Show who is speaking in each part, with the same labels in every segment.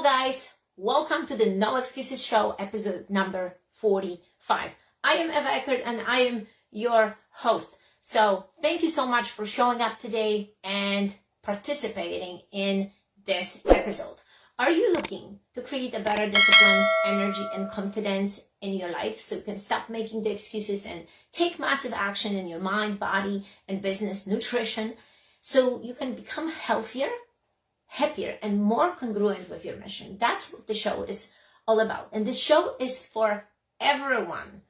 Speaker 1: guys, welcome to the No Excuses Show, episode number 45. I am Ewa Eckert and I am your host. So thank you so much for showing up today and participating in this episode. Are you looking to create a better discipline, energy, and confidence in your life so you can stop making the excuses and take massive action in your mind, body, and business, nutrition, so you can become healthier, happier, and more congruent with your mission? That's what the show is all about. And this show is for everyone,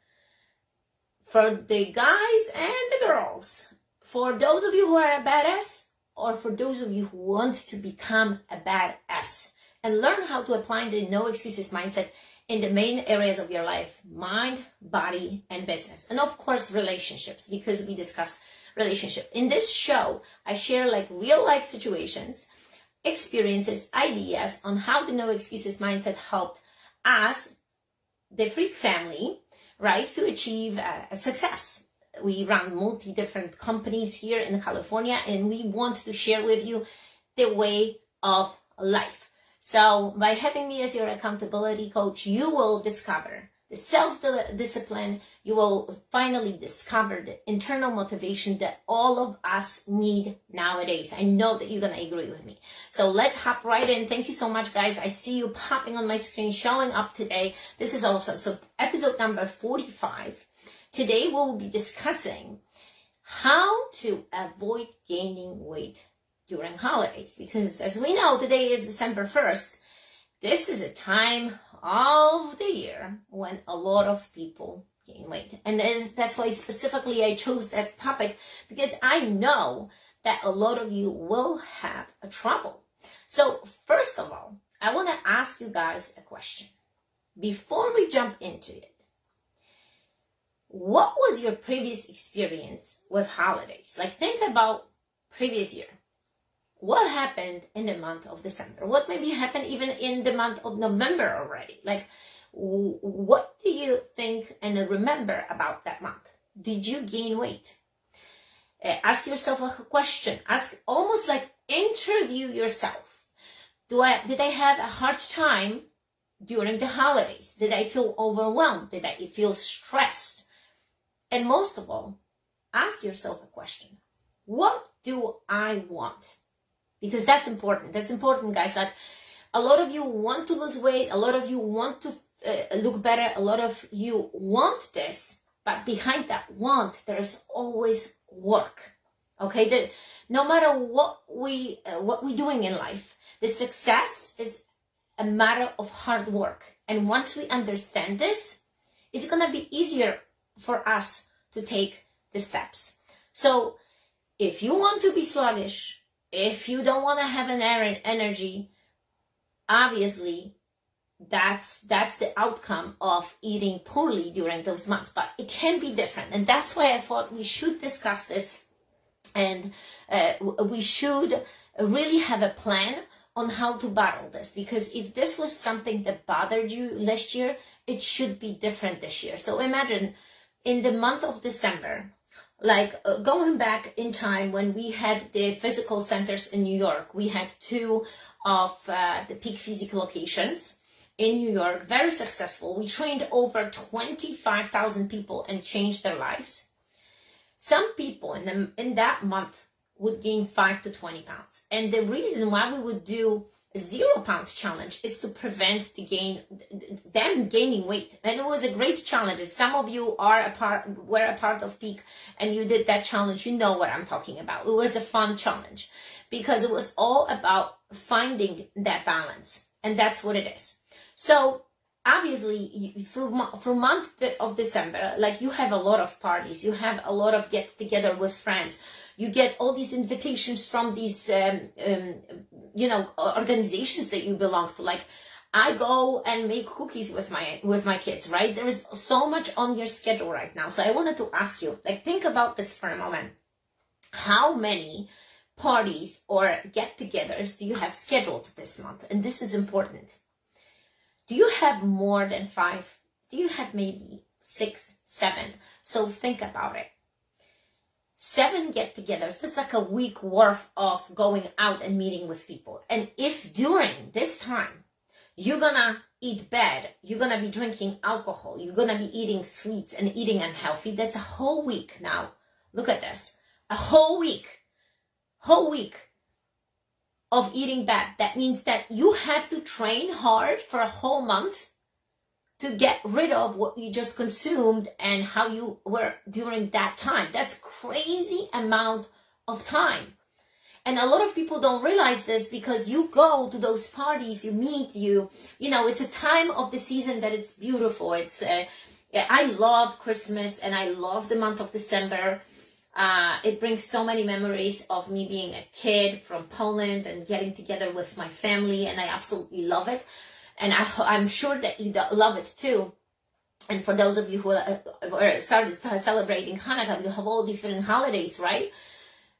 Speaker 1: for the guys and the girls, for those of you who are a badass, or for those of you who want to become a badass and learn how to apply the no excuses mindset in the main areas of your life: mind, body, and business. And of course, relationships, because we discuss relationship. In this show, I share like real life situations, experiences, ideas on how the no excuses mindset helped us, the Freak family, right, to achieve a success. We run multi-different companies here in California, and we want to share with you the way of life. So by having me as your accountability coach, you will discover the self-discipline. You will finally discover the internal motivation that all of us need nowadays. I know that you're going to agree with me. So let's hop right in. Thank you so much, guys. I see you popping on my screen, showing up today. This is awesome. So episode number 45. Today we will be discussing how to avoid gaining weight during holidays. Because as we know, today is December 1st. This is a time of the year when a lot of people gain weight. And that's why specifically I chose that topic, because I know that a lot of you will have a trouble. So first of all, I want to ask you guys a question before we jump into it. What was your previous experience with holidays? Like, think about previous year. What happened in the month of December? What maybe happened even in the month of November already? Like, what do you think and remember about that month? Did you gain weight? Ask yourself a question. Ask, almost like interview yourself. Did I have a hard time during the holidays? Did I feel overwhelmed? Did I feel stressed? And most of all, ask yourself a question. What do I want? Because that's important. That's important, guys. Like, a lot of you want to lose weight. A lot of you want to look better. A lot of you want this. But behind that want, there is always work. Okay? That no matter what we doing in life, the success is a matter of hard work. And once we understand this, it's going to be easier for us to take the steps. So if you want to be sluggish, if you don't want to have an energy, obviously that's the outcome of eating poorly during those months. But it can be different. And that's why I thought we should discuss this. And we should really have a plan on how to battle this. Because if this was something that bothered you last year, it should be different this year. So imagine in the month of December, like going back in time when we had the physical centers in New York, we had two of the peak physical locations in New York, very successful. We trained over 25,000 people and changed their lives. Some people in that month would gain 5 to 20 pounds. And the reason why we would do a 0-pound challenge is to prevent them gaining weight. And it was a great challenge. If some of you were a part of Peak and you did that challenge, you know what I'm talking about. It was a fun challenge because it was all about finding that balance. And that's what it is. So obviously through month of December, like, you have a lot of parties, you have a lot of get together with friends. You get all these invitations from these, organizations that you belong to. Like, I go and make cookies with my kids, right? There is so much on your schedule right now. So I wanted to ask you, like, think about this for a moment. How many parties or get-togethers do you have scheduled this month? And this is important. Do you have more than 5? Do you have maybe 6, 7? So think about it. 7 get-togethers, that's like a week worth of going out and meeting with people. And if during this time you're gonna eat bad, you're gonna be drinking alcohol, you're gonna be eating sweets and eating unhealthy. That's a whole week now. Look at this. A whole week of eating bad. That means that you have to train hard for a whole month to get rid of what you just consumed and how you were during that time. That's crazy amount of time. And a lot of people don't realize this because you go to those parties, you meet, you know, it's a time of the season that it's beautiful. It's, I love Christmas and I love the month of December. It brings so many memories of me being a kid from Poland and getting together with my family, and I absolutely love it. And I'm sure that you love it too. And for those of you who started celebrating Hanukkah, you have all these different holidays, right?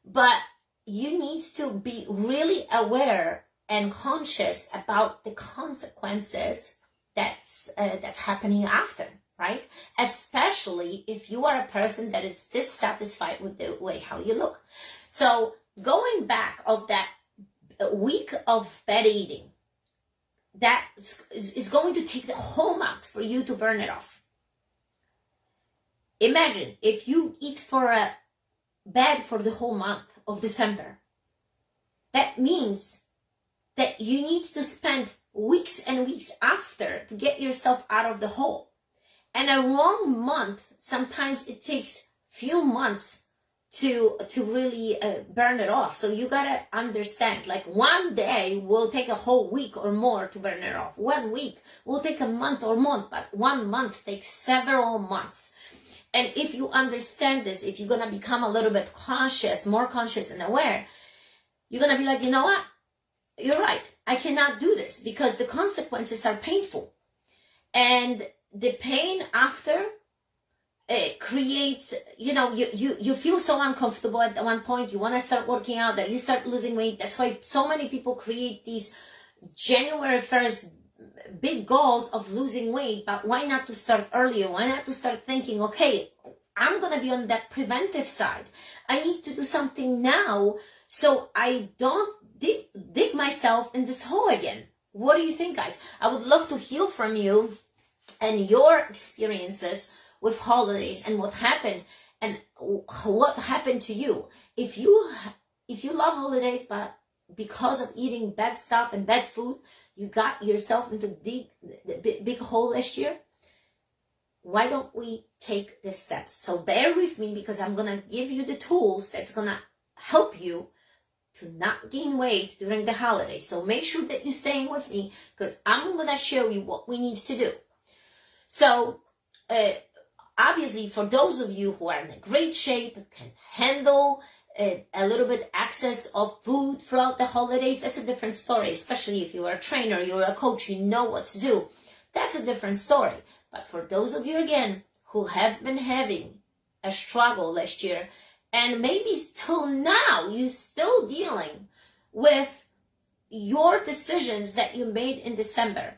Speaker 1: But you need to be really aware and conscious about the consequences that's happening after, right? Especially if you are a person that is dissatisfied with the way how you look. So going back of that week of bad eating, that is going to take the whole month for you to burn it off. Imagine if you eat bad for the whole month of December. That means that you need to spend weeks and weeks after to get yourself out of the hole. And a wrong month, sometimes it takes few months to really burn it off. So you gotta understand, like one day will take a whole week or more to burn it off. 1 week will take a month or more, but 1 month takes several months. And if you understand this, if you're gonna become a little bit more conscious and aware, you're gonna be like, you know what? You're right. I cannot do this because the consequences are painful. And the pain after it creates, you feel so uncomfortable at one point. You want to start working out, that you start losing weight. That's why so many people create these January 1st big goals of losing weight. But why not to start earlier? Why not to start thinking, okay, I'm going to be on that preventive side. I need to do something now so I don't dig myself in this hole again. What do you think, guys? I would love to hear from you and your experiences with holidays and what happened to you. If you love holidays, but because of eating bad stuff and bad food, you got yourself into the big hole last year, why don't we take the steps? So bear with me because I'm going to give you the tools that's going to help you to not gain weight during the holidays. So make sure that you're staying with me because I'm going to show you what we need to do. So obviously, for those of you who are in a great shape, can handle a little bit excess of food throughout the holidays, that's a different story. Especially if you are a trainer, you're a coach, you know what to do. That's a different story. But for those of you, again, who have been having a struggle last year, and maybe still now, you're still dealing with your decisions that you made in December,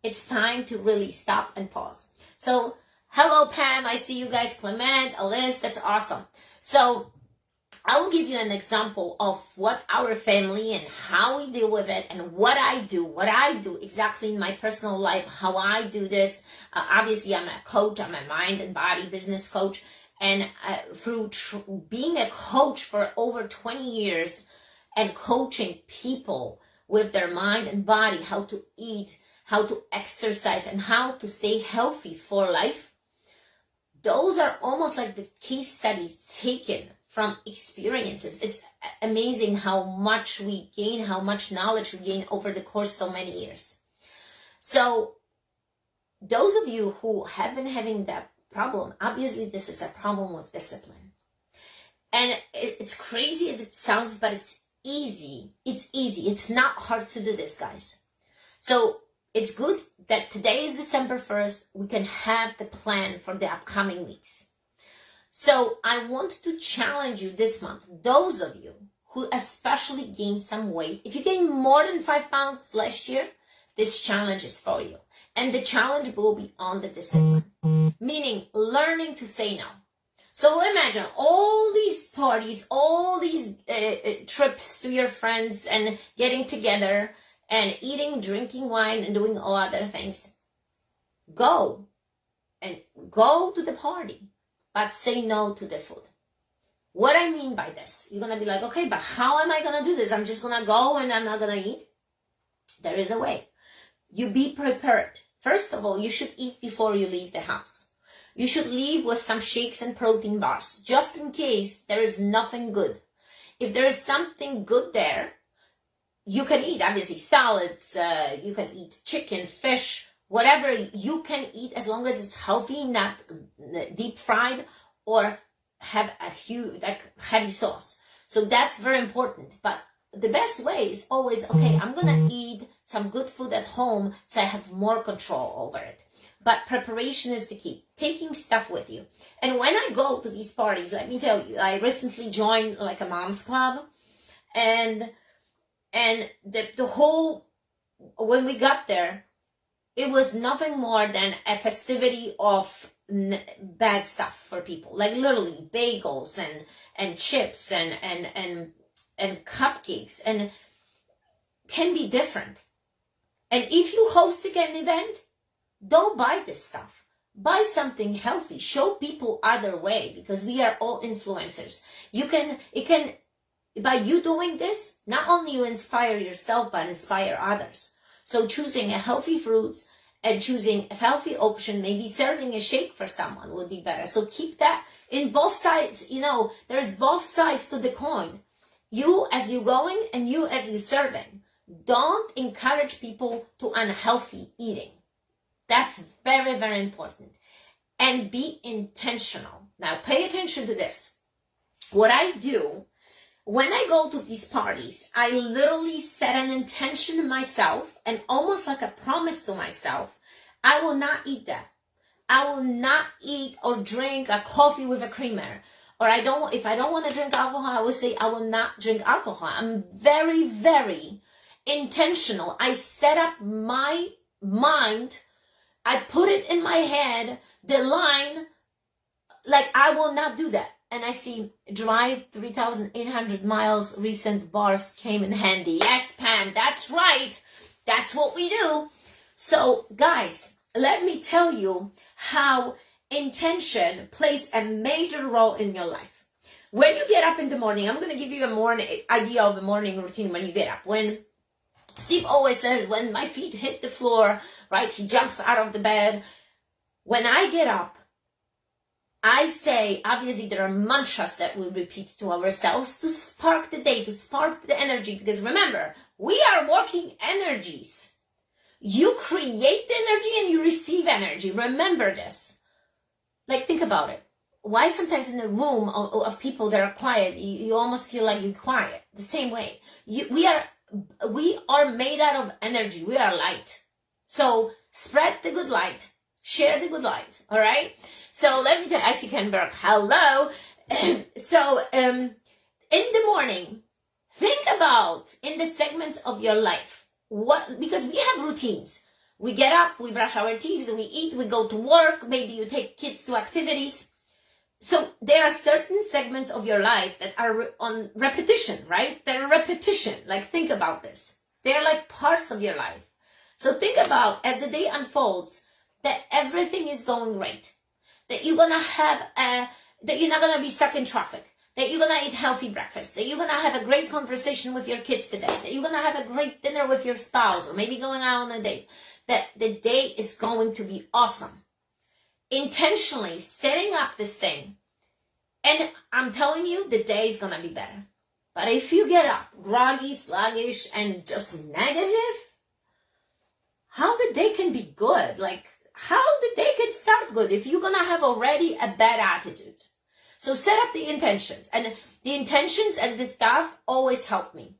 Speaker 1: it's time to really stop and pause. So, hello, Pam. I see you guys. Clement, Alice, that's awesome. So, I will give you an example of what our family and how we deal with it and what I do exactly in my personal life, how I do this. Obviously, I'm a coach. I'm a mind and body business coach. And through being a coach for over 20 years and coaching people with their mind and body, how to eat, how to exercise, and how to stay healthy for life, those are almost like the case studies taken from experiences. It's amazing how much we gain, how much knowledge we gain over the course of so many years. So those of you who have been having that problem, obviously this is a problem with discipline. And it's crazy as it sounds, but it's easy. It's easy. It's not hard to do this, guys. So it's good that today is December 1st. We can have the plan for the upcoming weeks. So I want to challenge you this month, those of you who especially gained some weight. If you gained more than 5 pounds last year, this challenge is for you. And the challenge will be on the discipline, meaning learning to say no. So imagine all these parties, all these trips to your friends and getting together and eating, drinking wine, and doing all other things, go to the party, but say no to the food. What I mean by this, you're going to be like, okay, but how am I going to do this? I'm just going to go and I'm not going to eat. There is a way. You be prepared. First of all, you should eat before you leave the house. You should leave with some shakes and protein bars, just in case there is nothing good. If there is something good there, you can eat, obviously, salads, you can eat chicken, fish, whatever you can eat, as long as it's healthy, not deep fried or have a huge, like, heavy sauce. So that's very important. But the best way is always, okay, I'm going to eat some good food at home so I have more control over it. But preparation is the key. Taking stuff with you. And when I go to these parties, let me tell you, I recently joined like a mom's club, and the whole, when we got there, it was nothing more than a festivity of bad stuff for people, like literally bagels and chips and cupcakes, and can be different. And if you host an event, don't buy this stuff. Buy something healthy. Show people other way, because we are all influencers. By you doing this, not only you inspire yourself, but inspire others. So choosing a healthy fruits and choosing a healthy option, maybe serving a shake for someone would be better. So keep that in both sides. There's both sides to the coin. You as you going and you as you serving. Don't encourage people to unhealthy eating. That's very, very important. And be intentional. Now pay attention to this. What I do when I go to these parties, I literally set an intention to myself and almost like a promise to myself. I will not eat that. I will not eat or drink a coffee with a creamer. Or if I don't want to drink alcohol, I will say I will not drink alcohol. I'm very, very intentional. I set up my mind. I put it in my head, the line, like I will not do that. And I see drive 3,800 miles, recent bars came in handy. Yes, Pam, that's right. That's what we do. So guys, let me tell you how intention plays a major role in your life. When you get up in the morning, I'm going to give you a idea of a morning routine when you get up. When Steve always says, when my feet hit the floor, right, he jumps out of the bed. When I get up, I say, obviously there are mantras that we repeat to ourselves to spark the day, to spark the energy. Because remember, we are working energies. You create the energy and you receive energy. Remember this. Like, think about it. Why sometimes in a room of people that are quiet, you almost feel like you're quiet? The same way. We are made out of energy. We are light. So spread the good light. Share the good light. All right? So let me tell you, I see Kenberg, hello. So in the morning, think about in the segments of your life, because we have routines. We get up, we brush our teeth, we eat, we go to work, maybe you take kids to activities. So there are certain segments of your life that are on repetition, right? They're repetition. Like, think about this. They're like parts of your life. So think about, as the day unfolds, that everything is going great. That you're gonna have that you're not gonna be stuck in traffic, that you're gonna eat healthy breakfast, that you're gonna have a great conversation with your kids today, that you're gonna have a great dinner with your spouse, or maybe going out on a date, that the day is going to be awesome. Intentionally setting up this thing, and I'm telling you, the day is gonna be better. But if you get up groggy, sluggish, and just negative, how the day can be good? Like, how the day can start good if you're going to have already a bad attitude? So set up the intentions. And the intentions and the stuff always help me.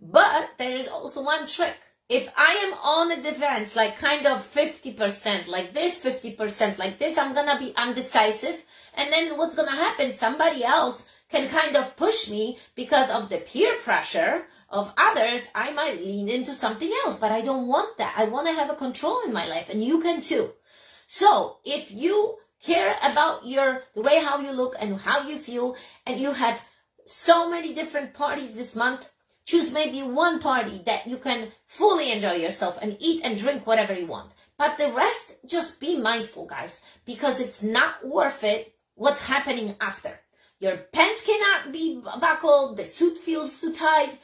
Speaker 1: But there is also one trick. If I am on the defense, like kind of 50% like this, 50% like this, I'm going to be undecisive. And then what's going to happen? Somebody else can kind of push me because of the peer pressure of others. I might lean into something else, but I don't want that. I want to have a control in my life, and you can too. So if you care about the way how you look and how you feel, and you have so many different parties this month, Choose maybe one party that you can fully enjoy yourself and eat and drink whatever you want. But the rest, just be mindful, guys, because it's not worth it what's happening after. Your pants cannot be buckled, the suit feels too tight,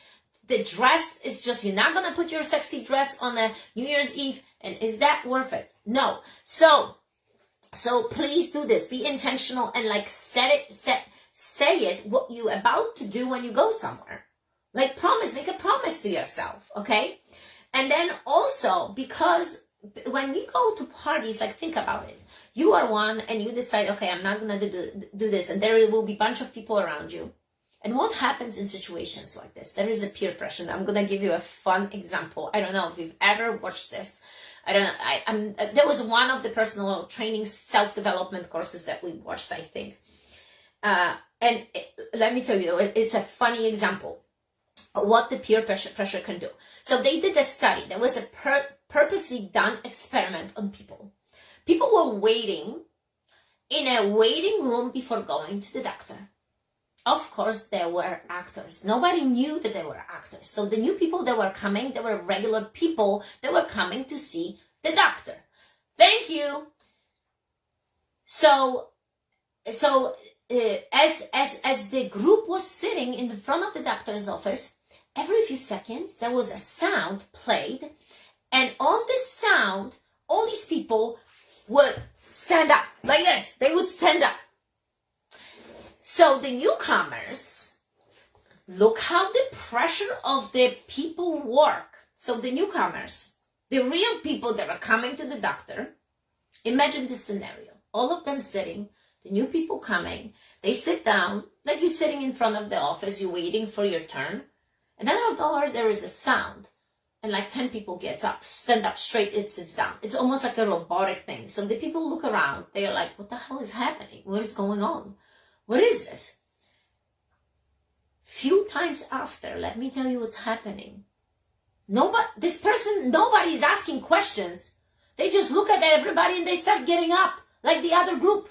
Speaker 1: the dress is just, you're not going to put your sexy dress on a New Year's Eve, and is that worth it? No. So please do this. Be intentional and like say it what you're about to do when you go somewhere. Like make a promise to yourself, okay? And then also, because when you go to parties, like think about it. You are one and you decide, okay, I'm not going to do this. And there will be a bunch of people around you. And what happens in situations like this? There is a peer pressure. I'm going to give you a fun example. I don't know if you've ever watched this. I don't know. There was one of the personal training self-development courses that we watched, I think. Let me tell you, it's a funny example of what the peer pressure can do. So they did a study. There was a purposely done experiment on people. People were waiting in a waiting room before going to the doctor. Of course, there were actors. Nobody knew that they were actors. So the new people that were coming, they were regular people that were coming to see the doctor. Thank you. So as the group was sitting in the front of the doctor's office, every few seconds there was a sound played, and on this sound, all these people would stand up like this. They would stand up. So the newcomers, look how the pressure of the people work. So the newcomers, the real people that are coming to the doctor, imagine this scenario. All of them sitting, the new people coming, they sit down, like you're sitting in front of the office, you're waiting for your turn. And then out of nowhere, there is a sound. And like 10 people gets up, stand up straight, it sits down. It's almost like a robotic thing. So the people look around, they're like, what the hell is happening? What is going on? What is this? Few times after, let me tell you what's happening. Nobody's asking questions. They just look at everybody and they start getting up like the other group.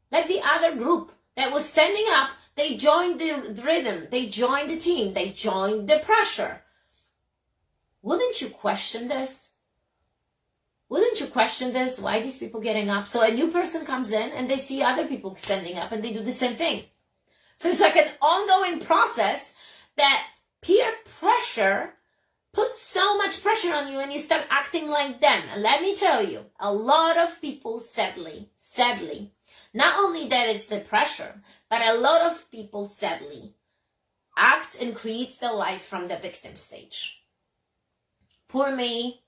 Speaker 1: Like the other group that was standing up, they joined the rhythm, they joined the team, they joined the pressure. Wouldn't you question this? Wouldn't you question this? Why are these people getting up? So a new person comes in and they see other people standing up and they do the same thing. So it's like an ongoing process that peer pressure puts so much pressure on you and you start acting like them. And let me tell you, a lot of people sadly, not only that it's the pressure, but a lot of people sadly act and creates their life from the victim stage. Poor me.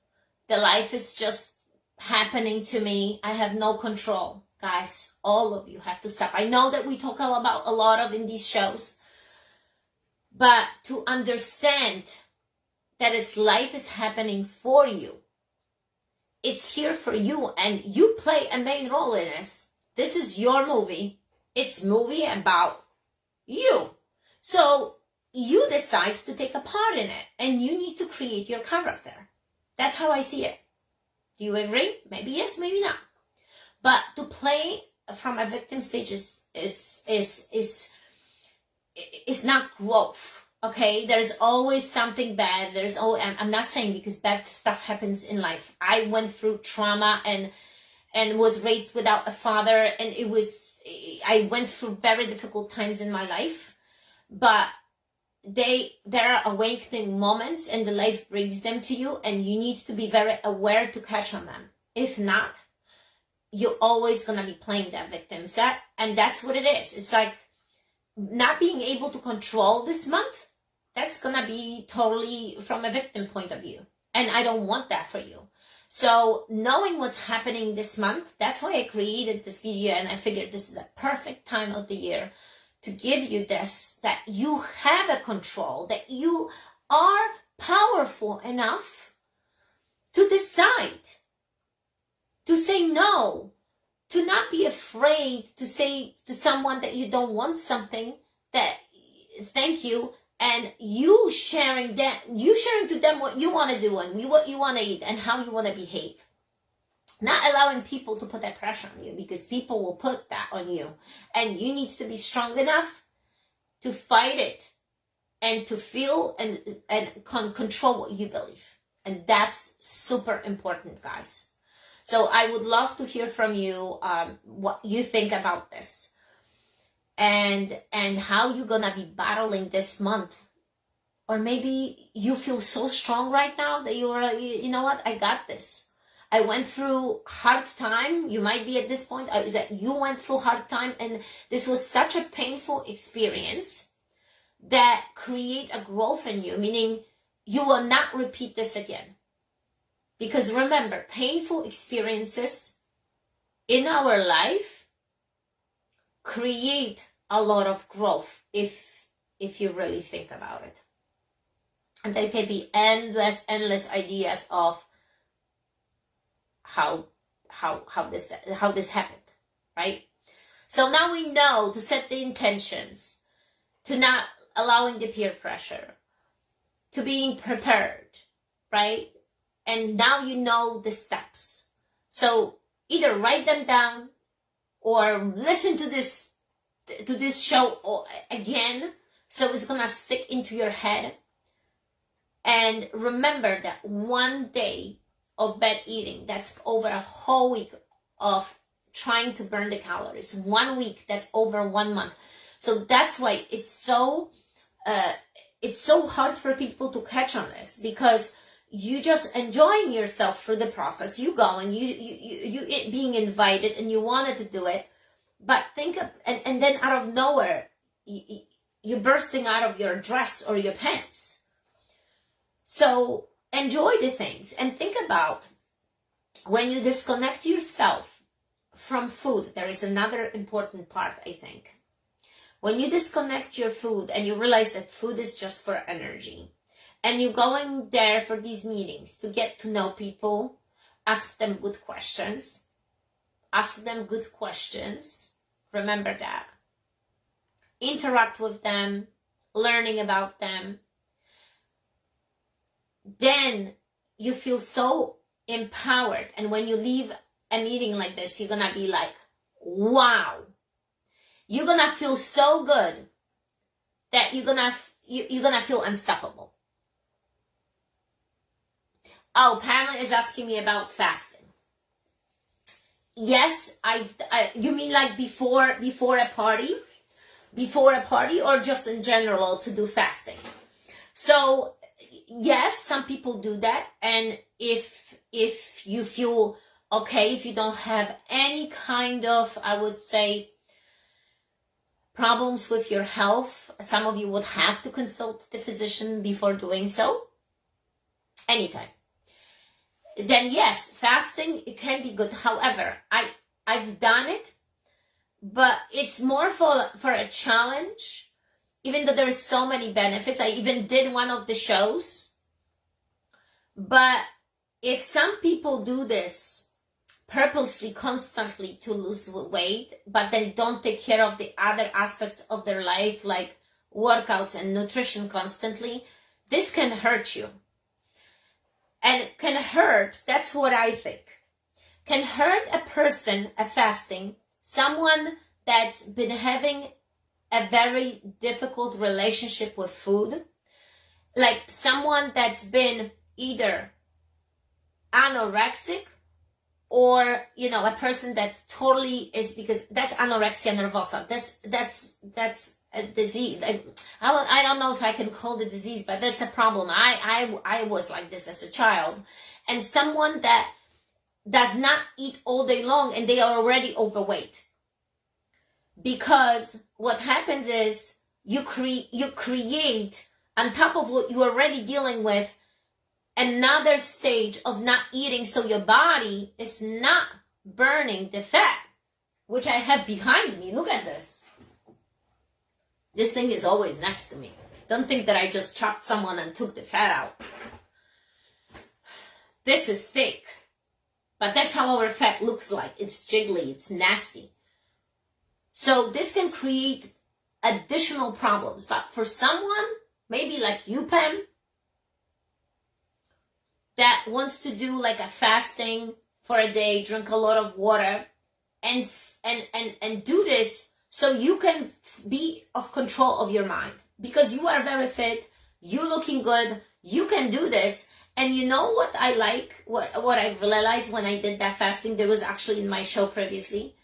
Speaker 1: The life is just happening to me. I have no control. Guys, all of you have to stop. I know that we talk about a lot of in these shows, but to understand that life is happening for you. It's here for you and you play a main role in this. This is your movie. It's a movie about you. So you decide to take a part in it and you need to create your character. That's how I see it. Do you agree? Maybe yes, maybe not. But to play from a victim stage is not growth. Okay, there's always something bad. I'm not saying because bad stuff happens in life. I went through trauma and was raised without a father, and I went through very difficult times in my life, but there are awakening moments and the life brings them to you and you need to be very aware to catch on them. If not, you're always going to be playing that victim set, and that's what it is. It's like not being able to control this month. That's going to be totally from a victim point of view, and I don't want that for you. So knowing what's happening this month, that's why I created this video, and I figured this is a perfect time of the year to give you this, that you have a control, that you are powerful enough to decide, to say no, to not be afraid to say to someone that you don't want something, that thank you, and you sharing to them what you want to do and what you want to eat and how you want to behave. Not allowing people to put that pressure on you, because people will put that on you. And you need to be strong enough to fight it and to feel and control what you believe. And that's super important, guys. So I would love to hear from you what you think about this, and how you're gonna be battling this month. Or maybe you feel so strong right now that you know what, I got this. I went through hard time. You might be at this point that you went through hard time, and this was such a painful experience that create a growth in you, meaning you will not repeat this again. Because remember, painful experiences in our life create a lot of growth if you really think about it. And there can be endless ideas of how this happened, right? So now we know to set the intentions, to not allowing the peer pressure, to being prepared, right? And now you know the steps. So either write them down or listen to this show again, so it's gonna stick into your head. And remember that one day of bad eating, that's over a whole week of trying to burn the calories. 1 week, that's over 1 month. So that's why it's so hard for people to catch on this, because you just enjoying yourself through the process. You go and you being invited and you wanted to do it, but think of, and then out of nowhere, you're bursting out of your dress or your pants. So enjoy the things, and think about when you disconnect yourself from food. There is another important part, I think. When you disconnect your food and you realize that food is just for energy, and you're going there for these meetings to get to know people, ask them good questions. Remember that. Interact with them, learning about them. Then you feel so empowered. And when you leave a meeting like this, you're going to be like, wow. You're going to feel so good that you're going to feel unstoppable. Oh, Pamela is asking me about fasting. Yes, you mean like before a party? Before a party, or just in general to do fasting? So yes, some people do that, and if you feel okay, if you don't have any kind of, I would say, problems with your health, some of you would have to consult the physician before doing so. Anytime. Then yes, fasting, it can be good. However, I've done it, but it's more for a challenge, even though there's so many benefits. I even did one of the shows. But if some people do this purposely, constantly to lose weight, but they don't take care of the other aspects of their life, like workouts and nutrition constantly, this can hurt you. And can hurt, that's what I think, can hurt a person, a fasting, someone that's been having a very difficult relationship with food, like someone that's been either anorexic, or, a person that totally is, because that's anorexia nervosa. That's a disease. I don't know if I can call the disease, but that's a problem. I was like this as a child. And someone that does not eat all day long and they are already overweight. Because what happens is you create, on top of what you're already dealing with, another stage of not eating, so your body is not burning the fat, which I have behind me. Look at this. This thing is always next to me. Don't think that I just chopped someone and took the fat out. This is fake. But that's how our fat looks like. It's jiggly, it's nasty. So this can create additional problems. But for someone, maybe like you, Pam, that wants to do like a fasting for a day, drink a lot of water, and do this so you can be of control of your mind. because you are very fit, you looking good, you can do this. And you know what I like, what I realized when I did that fasting, there was actually in my show previously.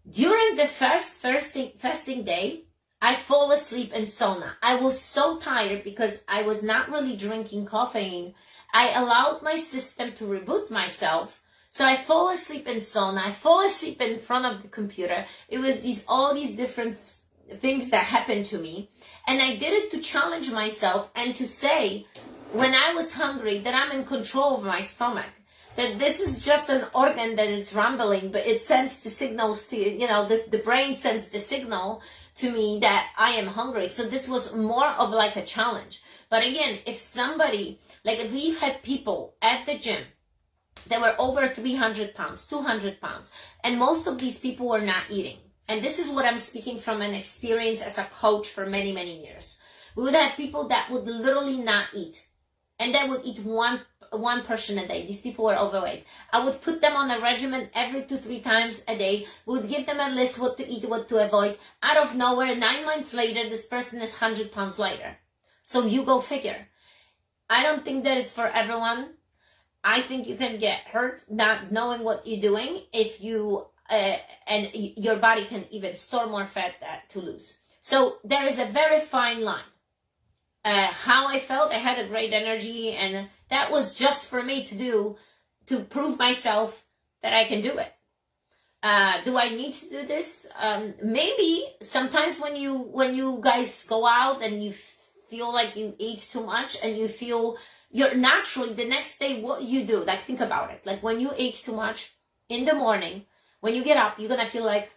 Speaker 1: During the first fasting day, I fall asleep in sauna. I was so tired because I was not really drinking caffeine. I allowed my system to reboot myself. So I fall asleep in sauna. I fall asleep in front of the computer. It was all these different things that happened to me. And I did it to challenge myself and to say, when I was hungry, that I'm in control of my stomach. That this is just an organ that is rumbling, but it sends the signals to, the brain sends the signal to me that I am hungry. So this was more of like a challenge. But again, if somebody, like if we've had people at the gym that were over 300 pounds, 200 pounds, and most of these people were not eating. And this is what I'm speaking from an experience as a coach for many, many years. We would have people that would literally not eat. And they would eat one portion a day. These people were overweight. I would put them on a regimen every 2-3 times a day. We would give them a list what to eat, what to avoid. Out of nowhere, 9 months later, this person is 100 pounds lighter. So you go figure. I don't think that it's for everyone. I think you can get hurt not knowing what you're doing if you, and your body can even store more fat to lose. So there is a very fine line. How I felt, I had a great energy, and that was just for me to do, to prove myself that I can do it. Do I need to do this? Maybe sometimes when you guys go out and you feel like you ate too much and you feel you're naturally the next day, what you do, like think about it. Like when you ate too much in the morning, when you get up, you're going to feel like,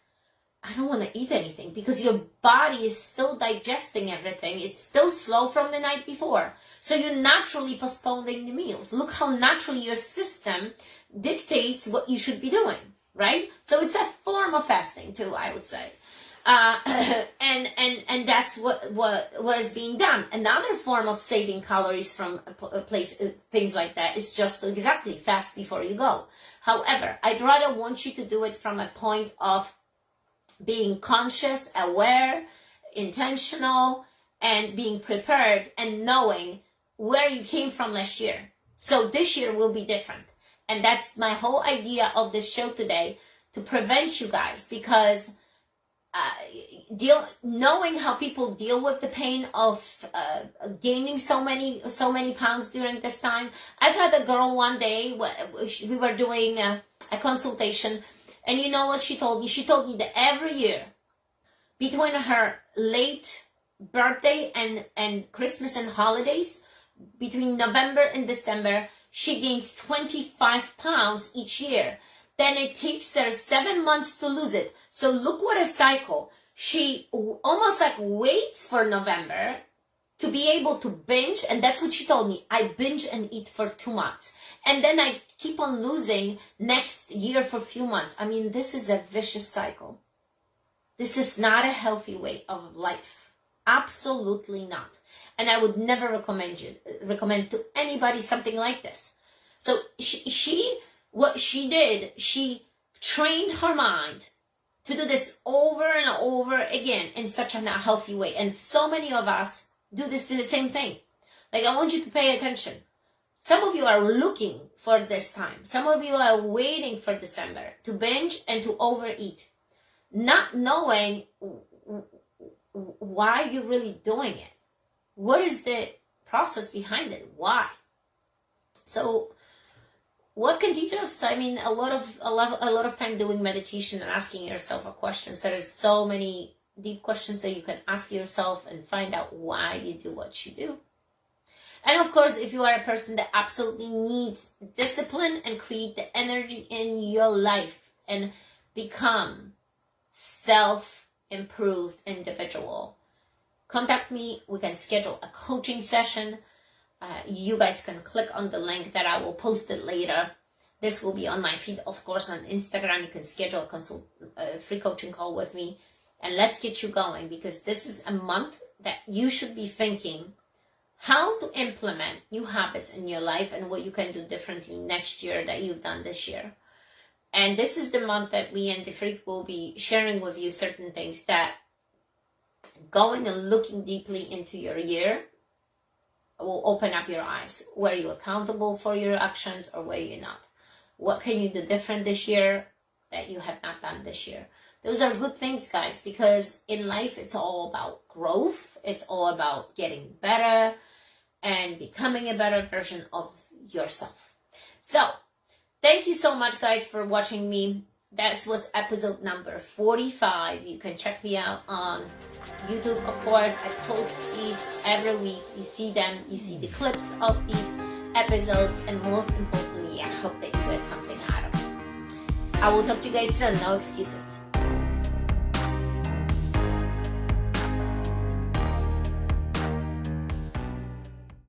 Speaker 1: I don't want to eat anything because your body is still digesting everything. It's still slow from the night before. So you're naturally postponing the meals. Look how naturally your system dictates what you should be doing, right? So it's a form of fasting too, I would say. And that's what was being done. Another form of saving calories from a place, things like that, is just to exactly fast before you go. However, I'd rather want you to do it from a point of being conscious, aware, intentional, and being prepared and knowing where you came from last year. So this year will be different. And that's my whole idea of this show today, to prevent you guys, because knowing how people deal with the pain of gaining so many pounds during this time. I've had a girl one day, we were doing a consultation, and you know what she told me? She told me that every year, between her late birthday and Christmas and holidays, between November and December, she gains 25 pounds each year. Then it takes her 7 months to lose it. So look what a cycle. She almost like waits for November to be able to binge. And that's what she told me. I binge and eat for 2 months. And then I keep on losing next year for a few months. I mean, this is a vicious cycle. This is not a healthy way of life. Absolutely not. And I would never recommend to anybody something like this. So what she did, she trained her mind to do this over and over again in such a not healthy way. And so many of us do this to the same thing. Like, I want you to pay attention. Some of you are looking for this time. Some of you are waiting for December to binge and to overeat, not knowing why you're really doing it. What is the process behind it? Why? So what can teach us? I mean, a lot of time doing meditation and asking yourself questions. There is so many deep questions that you can ask yourself and find out why you do what you do. And of course, if you are a person that absolutely needs discipline and create the energy in your life and become self-improved individual, contact me. We can schedule a coaching session. You guys can click on the link that I will post it later. This will be on my feed, of course, on Instagram. You can schedule a free coaching call with me. And let's get you going, because this is a month that you should be thinking how to implement new habits in your life and what you can do differently next year that you've done this year. And this is the month that me and the Freak will be sharing with you certain things that going and looking deeply into your year will open up your eyes. Were you accountable for your actions or were you not? What can you do different this year that you have not done this year? Those are good things, guys, because in life, it's all about growth. It's all about getting better and becoming a better version of yourself. So, thank you so much, guys, for watching me. That was episode number 45. You can check me out on YouTube, of course. I post these every week. You see them. You see the clips of these episodes. And most importantly, I hope that you get something out of it. I will talk to you guys soon. No excuses.